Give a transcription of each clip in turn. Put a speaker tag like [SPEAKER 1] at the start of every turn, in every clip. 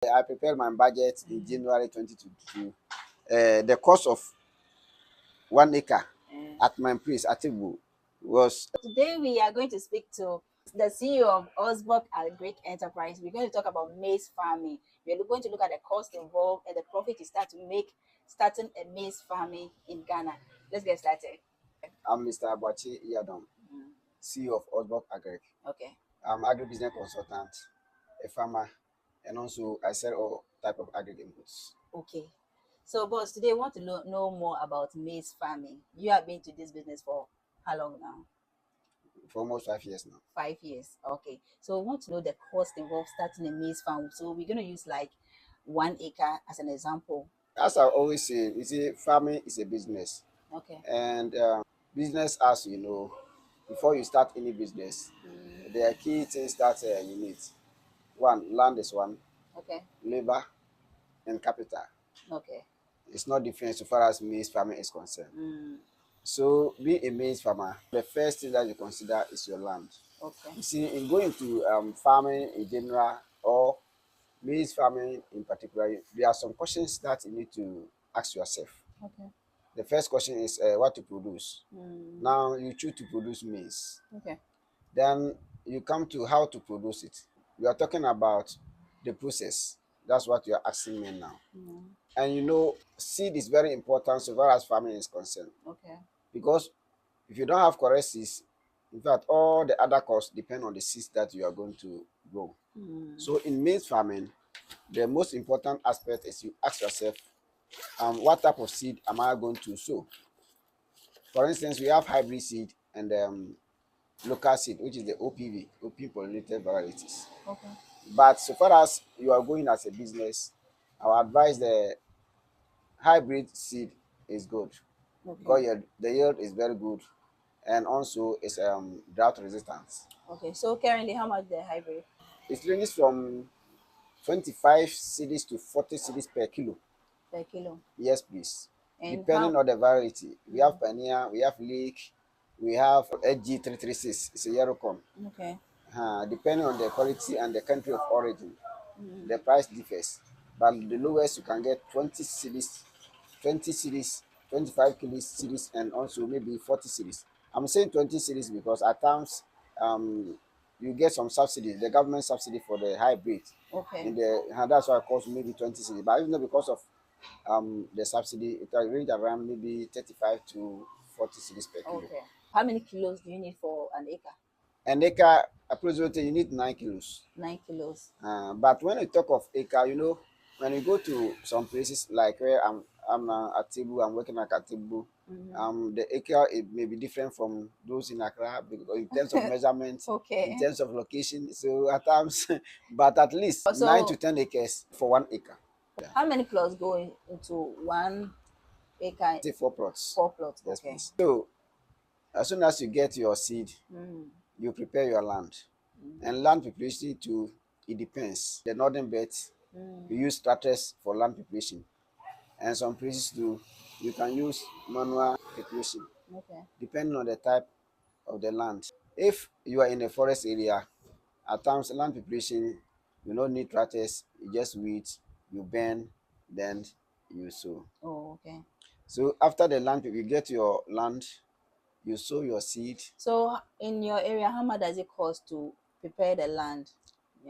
[SPEAKER 1] I prepared my budget in January 2022. The cost of 1 acre at my place at Tibu was.
[SPEAKER 2] Today we are going to speak to the CEO of Osborne Agric Enterprise. We're going to talk about maize farming. We're going to look at the cost involved and the profit you start to make starting a maize farming in Ghana. Let's get started.
[SPEAKER 1] I'm Mr. Abachi Yadom, CEO of Osborne Agric.
[SPEAKER 2] Okay.
[SPEAKER 1] I'm agribusiness consultant, a farmer, and also I sell all type of agri inputs.
[SPEAKER 2] Okay. So, boss, today we want to know more about maize farming. You have been to this business for how long now?
[SPEAKER 1] For almost 5 years now.
[SPEAKER 2] 5 years. Okay. So we want to know the cost involved starting a maize farm. So we're going to use like 1 acre as an example.
[SPEAKER 1] As I always say, you see, farming is a business.
[SPEAKER 2] Okay.
[SPEAKER 1] And business, as you know, before you start any business, there are key things that you need. One, land is one,
[SPEAKER 2] Okay.
[SPEAKER 1] labor, and capital.
[SPEAKER 2] Okay.
[SPEAKER 1] It's not different so far as maize farming is concerned. So, being a maize farmer, the first thing that you consider is your land.
[SPEAKER 2] Okay.
[SPEAKER 1] You see, in going to farming in general or maize farming in particular, there are some questions that you need to ask yourself.
[SPEAKER 2] Okay.
[SPEAKER 1] The first question is what to produce. Now, you choose to produce maize.
[SPEAKER 2] Okay.
[SPEAKER 1] Then you come to how to produce it. We are talking about the process. That's what you are asking me now. And you know, seed is very important so far as farming is concerned.
[SPEAKER 2] Okay.
[SPEAKER 1] Because if you don't have correct seeds, in fact, all the other costs depend on the seeds that you are going to grow. So in maize farming, the most important aspect is you ask yourself, what type of seed am I going to sow? For instance, we have hybrid seed and local seed, which is the OPV, open pollinated varieties.
[SPEAKER 2] Okay.
[SPEAKER 1] But so far as you are going as a business, I would advise the hybrid seed is good because the yield is very good and also it's drought resistant.
[SPEAKER 2] Okay. So currently, how much the hybrid?
[SPEAKER 1] It ranges from 25 cedis to 40 cedis per kilo.
[SPEAKER 2] Per kilo.
[SPEAKER 1] Yes, please.
[SPEAKER 2] And
[SPEAKER 1] Depending on the variety. We have Pioneer, we have Lake, we have HG336. It's a yellow corn.
[SPEAKER 2] Okay.
[SPEAKER 1] Depending on the quality and the country of origin, the price differs. But the lowest you can get 20 cedis, 20 cedis, 25 kilos cedis, and also maybe 40 cedis. I'm saying 20 cedis because at times you get some subsidies, the government subsidy for the hybrid.
[SPEAKER 2] Okay.
[SPEAKER 1] And that's why it costs maybe 20 cedis. But even though because of the subsidy, it will range around maybe 35 to 40 cedis per kilo.
[SPEAKER 2] Okay. How many kilos do you need for an acre?
[SPEAKER 1] An acre, approximately, you need 9 kilos.
[SPEAKER 2] 9 kilos.
[SPEAKER 1] But when you talk of acre, you know, when you go to some places like where I'm at Tibu, I'm working at Tibu, the acre it may be different from those in Accra because in terms of measurement,
[SPEAKER 2] Okay.
[SPEAKER 1] in terms of location. So at times, but at least
[SPEAKER 2] So,
[SPEAKER 1] 9 to 10 acres for 1 acre.
[SPEAKER 2] How many plots go into 1 acre?
[SPEAKER 1] Say 4 plots.
[SPEAKER 2] 4 plots.
[SPEAKER 1] Yes,
[SPEAKER 2] Okay.
[SPEAKER 1] please. So as soon as you get your seed, you prepare your land. And land preparation too, it depends. The northern belt, you use tractors for land preparation. And some places too, you can use manual preparation,
[SPEAKER 2] Okay.
[SPEAKER 1] depending on the type of the land. If you are in a forest area, at times land preparation, you don't need tractors, you just weed, you burn, then you sow.
[SPEAKER 2] Oh, okay.
[SPEAKER 1] So after the land, you get your land, you sow your seed.
[SPEAKER 2] So in your area, how much does it cost to prepare the land?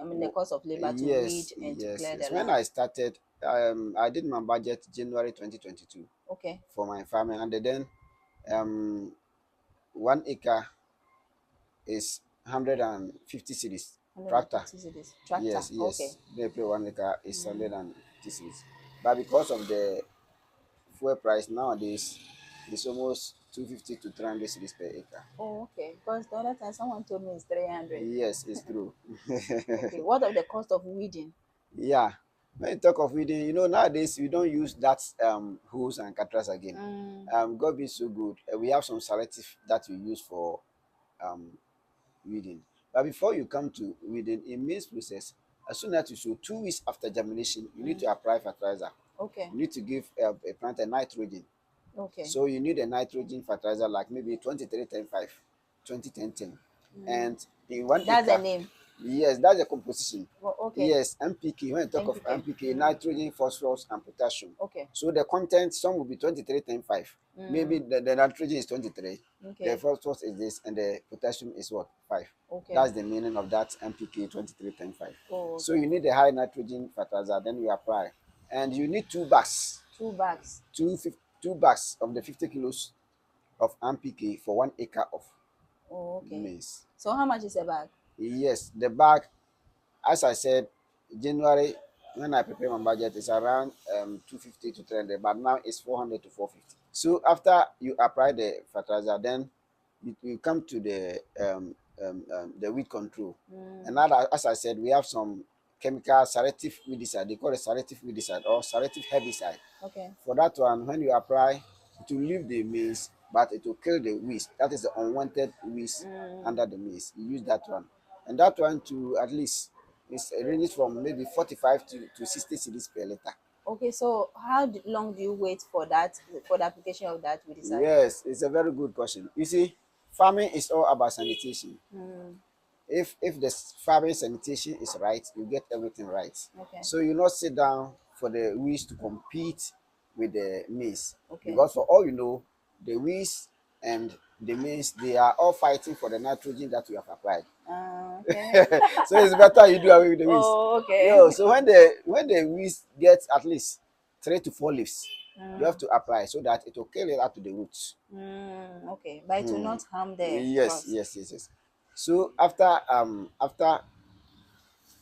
[SPEAKER 2] I mean, the cost of labor to weed and to clear the land.
[SPEAKER 1] When I started, I did my budget January 2022.
[SPEAKER 2] Okay.
[SPEAKER 1] For my farming, and then 1 acre is 150 cedis. Tractor.
[SPEAKER 2] Tractor.
[SPEAKER 1] Yes.
[SPEAKER 2] Okay.
[SPEAKER 1] They pay 1 acre is 150 cedis. But because of the fuel price nowadays, it's almost 250 to 300 cedis per acre.
[SPEAKER 2] Oh, okay. Because the other time someone told me it's 300.
[SPEAKER 1] Yes, it's true.
[SPEAKER 2] Okay. What of the cost of weeding?
[SPEAKER 1] Yeah. When you talk of weeding, you know, nowadays we don't use that hose and cutlass again. God be so good. We have some selective that we use for weeding. But before you come to weeding, in maize process, as soon as you sow 2 weeks after germination, you need to apply fertilizer.
[SPEAKER 2] Okay.
[SPEAKER 1] You need to give a plant a nitrogen.
[SPEAKER 2] Okay.
[SPEAKER 1] So you need a nitrogen fertilizer like maybe 23-10-5, 20-10-10. And in 1
[SPEAKER 2] That's
[SPEAKER 1] acre,
[SPEAKER 2] the name.
[SPEAKER 1] Yes, that's the composition.
[SPEAKER 2] Well, okay.
[SPEAKER 1] Yes, NPK. When you talk of
[SPEAKER 2] NPK.
[SPEAKER 1] NPK, nitrogen, phosphorus, and potassium.
[SPEAKER 2] Okay.
[SPEAKER 1] So the content, some will be 23.5. Maybe the nitrogen is 23, the
[SPEAKER 2] Okay.
[SPEAKER 1] phosphorus is this, and the potassium is what? 5.
[SPEAKER 2] Okay.
[SPEAKER 1] That's the meaning of that NPK 23.5.
[SPEAKER 2] Oh,
[SPEAKER 1] So
[SPEAKER 2] okay.
[SPEAKER 1] you need a high nitrogen fertilizer, then you apply. And you need 2 bags,
[SPEAKER 2] 2 bags.
[SPEAKER 1] two bags of the 50 kilos of NPK for 1 acre of
[SPEAKER 2] Oh, okay.
[SPEAKER 1] maize.
[SPEAKER 2] So how much is a bag?
[SPEAKER 1] Yes, the bag, as I said, January, when I prepare my budget, is around 250 to 300, but now it's 400 to 450. So after you apply the fertilizer, then you come to the weed control. And now, as I said, we have some chemical selective weedicide. They call it selective weedicide or selective herbicide.
[SPEAKER 2] Okay.
[SPEAKER 1] For that one, when you apply, it will leave the maize, but it will kill the weeds. That is the unwanted weeds under the maize. You use that one, and that one to at least it ranges from maybe 45 to 60 cedis per liter.
[SPEAKER 2] Okay, so how long do you wait for that, for the application of that we decide?
[SPEAKER 1] Yes, it's a very good question. You see, farming is all about sanitation. If the farming sanitation is right, you get everything right.
[SPEAKER 2] Okay.
[SPEAKER 1] So you not sit down for the weeds to compete with the maize.
[SPEAKER 2] Okay.
[SPEAKER 1] Because for all you know, the weeds and the maize, they are all fighting for the nitrogen that you have applied.
[SPEAKER 2] Okay.
[SPEAKER 1] So it's better you do away with the weeds.
[SPEAKER 2] Oh, okay.
[SPEAKER 1] Yo, so when the weeds get at least 3 to 4 leaves, you have to apply so that it will kill it out to the roots.
[SPEAKER 2] Okay, but it will not harm the
[SPEAKER 1] Yes,
[SPEAKER 2] crops.
[SPEAKER 1] yes. So after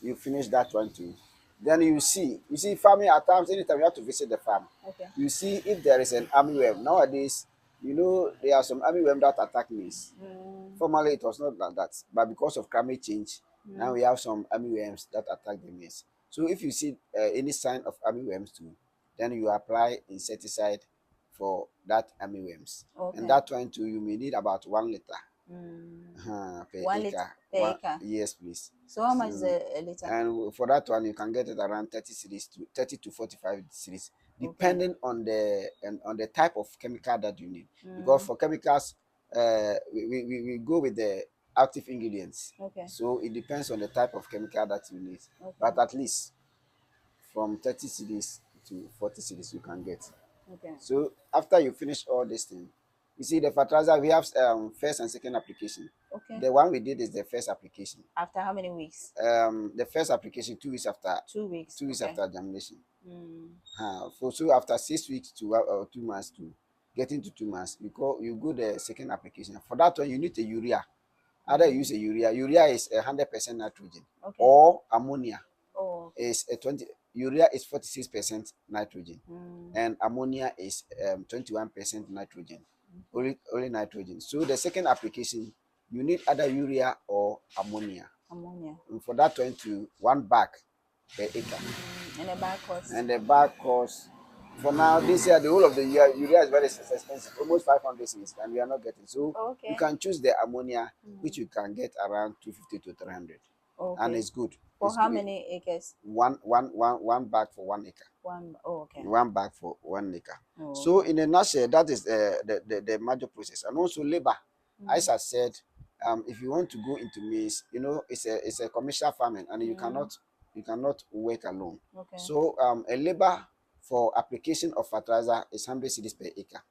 [SPEAKER 1] you finish that one too, then you see farming at times. Anytime you have to visit the farm,
[SPEAKER 2] Okay.
[SPEAKER 1] you see if there is an armyworm. Nowadays, there are some armyworm that attack maize. Formerly it was not like that, but because of climate change, now we have some armyworms that attack the maize. So if you see any sign of armyworms too, then you apply insecticide for that armyworms.
[SPEAKER 2] Okay.
[SPEAKER 1] And that one too, you may need about 1 liter per
[SPEAKER 2] 1
[SPEAKER 1] acre.
[SPEAKER 2] liter per acre.
[SPEAKER 1] Yes, please.
[SPEAKER 2] So how much is a liter?
[SPEAKER 1] And for that one, you can get it around 30 to 45 cedis, depending on the type of chemical that you need. Because for chemicals, we go with the active ingredients.
[SPEAKER 2] Okay.
[SPEAKER 1] So it depends on the type of chemical that you need.
[SPEAKER 2] Okay.
[SPEAKER 1] But at least from 30 cedis to 40 cedis you can get.
[SPEAKER 2] Okay.
[SPEAKER 1] So after you finish all this thing, you see the fertilizer, we have first and second application.
[SPEAKER 2] Okay.
[SPEAKER 1] The one we did is the first application.
[SPEAKER 2] After how many weeks?
[SPEAKER 1] The first application 2 weeks after.
[SPEAKER 2] 2 weeks.
[SPEAKER 1] 2 weeks
[SPEAKER 2] Okay.
[SPEAKER 1] after germination. So after 6 weeks to 2 months to getting to 2 months, you go the second application. For that one, you need a urea. Either you use a urea. Urea is 100% nitrogen,
[SPEAKER 2] Okay.
[SPEAKER 1] or ammonia
[SPEAKER 2] Oh.
[SPEAKER 1] is a 20. Urea is 46% nitrogen, and ammonia is 21% nitrogen. Only nitrogen. So the second application, you need either urea or ammonia.
[SPEAKER 2] Ammonia.
[SPEAKER 1] And for that one to 1 bag per acre.
[SPEAKER 2] And the bag cost?
[SPEAKER 1] And the bag cost, for now, this year, the whole of the year, urea is very expensive, almost 500 cedis, and we are not getting. So
[SPEAKER 2] Okay.
[SPEAKER 1] you can choose the ammonia, which you can get around 250 to 300.
[SPEAKER 2] Okay.
[SPEAKER 1] And it's good.
[SPEAKER 2] For
[SPEAKER 1] It's
[SPEAKER 2] how
[SPEAKER 1] good.
[SPEAKER 2] many acres?
[SPEAKER 1] One bag for 1 acre.
[SPEAKER 2] Okay.
[SPEAKER 1] 1 bag for 1 acre.
[SPEAKER 2] Oh,
[SPEAKER 1] So in a nutshell, that is the major process. And also labor. As I said, if you want to go into maize, it's a commercial farming, and you cannot work alone.
[SPEAKER 2] Okay.
[SPEAKER 1] So a labor for application of fertilizer is 100 cedis per acre.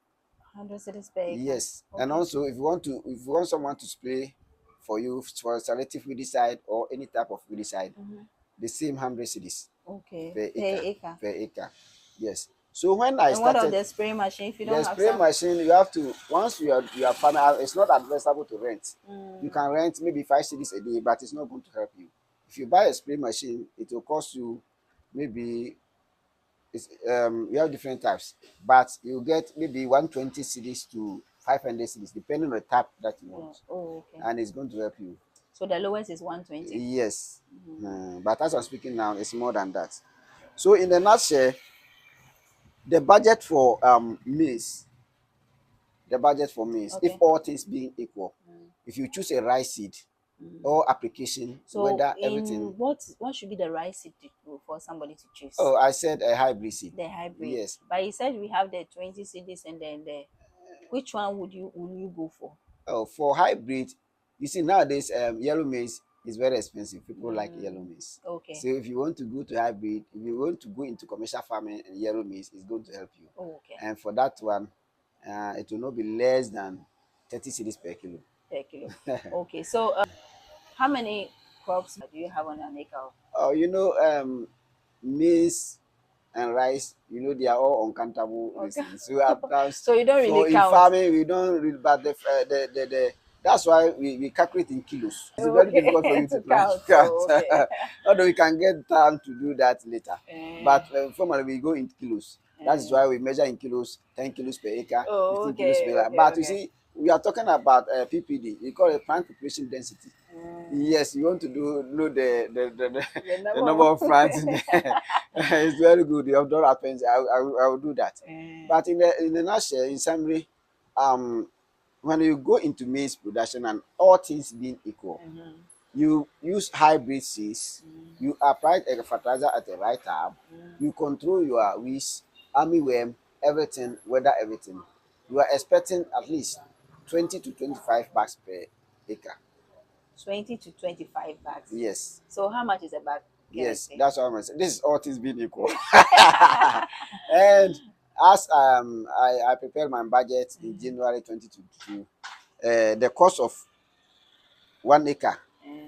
[SPEAKER 2] 100 cedis per acre.
[SPEAKER 1] Yes.
[SPEAKER 2] Okay.
[SPEAKER 1] And also if you want someone to spray for you for selective weedicide or any type of weedicide, the same 100 cedis
[SPEAKER 2] Okay.
[SPEAKER 1] per acre. Yes. So when I
[SPEAKER 2] And what of
[SPEAKER 1] started
[SPEAKER 2] the spray machine? If you don't
[SPEAKER 1] the
[SPEAKER 2] have
[SPEAKER 1] spray
[SPEAKER 2] some,
[SPEAKER 1] machine, you have to, once you are farming, it's not advisable to rent. You can rent maybe 5 cedis a day, but it's not going to help you. If you buy a spray machine, it will cost you maybe we have different types, but you get maybe 120 cedis to 500 cedis, depending on the type that you want.
[SPEAKER 2] Oh, okay.
[SPEAKER 1] And it's going to help you.
[SPEAKER 2] So the lowest is 120.
[SPEAKER 1] Yes. But as I'm speaking now, it's more than that. So in a nutshell, the budget for maize,
[SPEAKER 2] Okay.
[SPEAKER 1] if all things being equal, if you choose a rice seed or application,
[SPEAKER 2] So
[SPEAKER 1] whether
[SPEAKER 2] in
[SPEAKER 1] everything.
[SPEAKER 2] what should be the rice seed for somebody to choose?
[SPEAKER 1] Oh, I said a hybrid seed.
[SPEAKER 2] The hybrid.
[SPEAKER 1] Yes.
[SPEAKER 2] But you said we have the 20 cedis and then which one would you go for?
[SPEAKER 1] Oh, for hybrid, you see nowadays yellow maize it's very expensive. People like yellow maize.
[SPEAKER 2] Okay.
[SPEAKER 1] So if you want to go to hybrid, if you want to go into commercial farming, and yellow maize is going to help you.
[SPEAKER 2] Okay.
[SPEAKER 1] And for that one, it will not be less than 30 cedis per kilo.
[SPEAKER 2] Per kilo. Okay. So how many crops do you have on an acre?
[SPEAKER 1] Oh, maize and rice, they are all uncountable.
[SPEAKER 2] Okay.
[SPEAKER 1] So at times,
[SPEAKER 2] So you don't really
[SPEAKER 1] in
[SPEAKER 2] count.
[SPEAKER 1] farming, we don't really, but that's why we calculate in kilos. It's very
[SPEAKER 2] Okay.
[SPEAKER 1] difficult for you to
[SPEAKER 2] count.
[SPEAKER 1] count.
[SPEAKER 2] Oh, okay.
[SPEAKER 1] Although we can get time to do that later.
[SPEAKER 2] Eh.
[SPEAKER 1] But formally, we go in kilos. That is why we measure in kilos, 10 kilos per acre,
[SPEAKER 2] Oh,
[SPEAKER 1] 15 kilos per acre.
[SPEAKER 2] okay,
[SPEAKER 1] But you
[SPEAKER 2] okay.
[SPEAKER 1] see, we are talking about PPD. We call it plant population density. Yes, you want to know the number of plants in there. It's very good. The outdoor happens. I will do that. But in the nutshell, in summary, when you go into maize production and all things being equal, you use hybrid seeds, you apply a fertilizer at the right time, you control your weeds, armyworm, everything, weather everything. You are expecting at least 20 to 25 bags per acre.
[SPEAKER 2] 20 to 25 bags.
[SPEAKER 1] Yes.
[SPEAKER 2] So how much is a bag?
[SPEAKER 1] Yes, that's what I'm saying. This is all things being equal. And as I prepared my budget in January 2022, the cost of 1 acre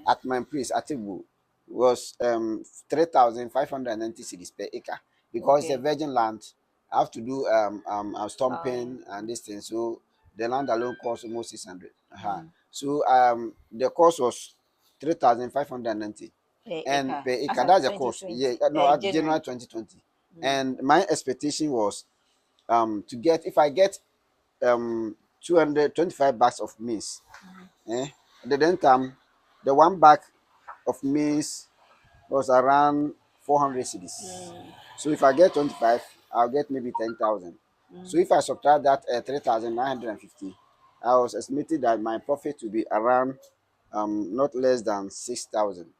[SPEAKER 1] at my place at Tibu was 3,590 cedis per acre because
[SPEAKER 2] Okay.
[SPEAKER 1] the virgin land. I have to do stumping and this thing, so the land alone costs almost 600. So the cost was 3,590
[SPEAKER 2] Per
[SPEAKER 1] and
[SPEAKER 2] acre.
[SPEAKER 1] per
[SPEAKER 2] As
[SPEAKER 1] acre.
[SPEAKER 2] at
[SPEAKER 1] That's the cost.
[SPEAKER 2] 2020.
[SPEAKER 1] Yeah, no, at
[SPEAKER 2] January.
[SPEAKER 1] January 2020. And my expectation was to get, if I get 225 bags of maize, the then time the 1 bag of maize was around 400 cedis. So if I get 25, I'll get maybe 10,000. So if I subtract that 3,950, I was estimating that my profit will be around not less than 6,000.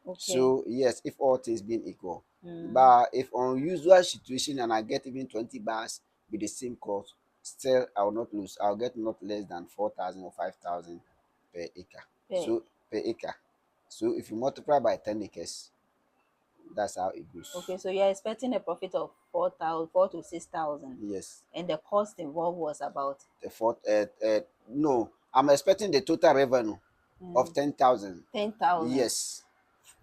[SPEAKER 2] Okay.
[SPEAKER 1] So yes, if all things being equal. But if unusual situation and I get even 20 bars with the same cost, still I will not lose. I'll get not less than 4,000 or 5,000 per acre. So per acre. So if you multiply by 10 acres, that's how it goes.
[SPEAKER 2] Okay, so you're expecting a profit of 4 to 6,000.
[SPEAKER 1] Yes.
[SPEAKER 2] And the cost involved was about
[SPEAKER 1] The fourth no, I'm expecting the total revenue of 10,000.
[SPEAKER 2] 10,000.
[SPEAKER 1] Yes.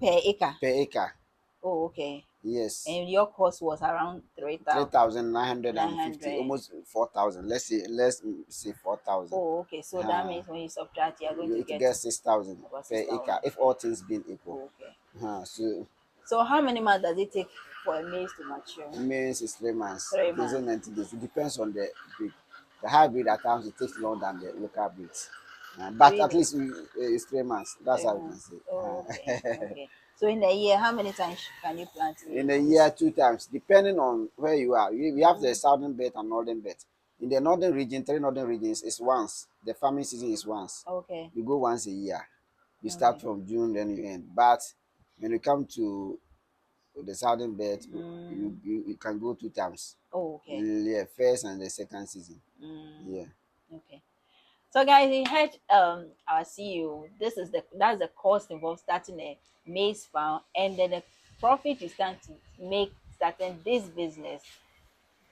[SPEAKER 2] Per acre.
[SPEAKER 1] Per acre.
[SPEAKER 2] Oh, okay.
[SPEAKER 1] Yes.
[SPEAKER 2] And your cost was around
[SPEAKER 1] 3,950, almost 4,000. Let's say 4,000.
[SPEAKER 2] Oh, okay. So that means when you subtract, you're going to get
[SPEAKER 1] 6,000 per acre if all things being equal.
[SPEAKER 2] Okay. So how many months does it take for a maize to mature?
[SPEAKER 1] Maize is 3 months.
[SPEAKER 2] 3 months.
[SPEAKER 1] 90 days. It depends on the breed. The hybrid at times it takes longer than the local breeds. But
[SPEAKER 2] Really?
[SPEAKER 1] at least it's 3 months. That's
[SPEAKER 2] 3
[SPEAKER 1] how we can
[SPEAKER 2] months.
[SPEAKER 1] say.
[SPEAKER 2] Oh, okay. Okay. So in a year, how many times can you plant maize?
[SPEAKER 1] In a year, 2 times, depending on where you are. We have the southern belt and northern belt. In the northern region, 3 northern regions is once. The farming season is once.
[SPEAKER 2] Okay.
[SPEAKER 1] You go once a year. You start from June, then you end. But when you come to the southern belt, you can go 2 times.
[SPEAKER 2] Oh, okay.
[SPEAKER 1] Yeah, first and the second season. Yeah.
[SPEAKER 2] Okay. So guys, you heard our CEO. That's the cost involved starting a maize farm, and then the profit you stand to make starting this business.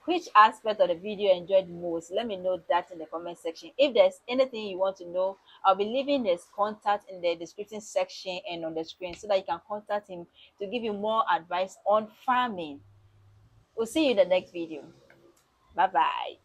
[SPEAKER 2] Which aspect of the video you enjoyed most? Let me know that in the comment section. If there's anything you want to know, I'll be leaving his contact in the description section and on the screen so that you can contact him to give you more advice on farming. We'll see you in the next video. Bye bye.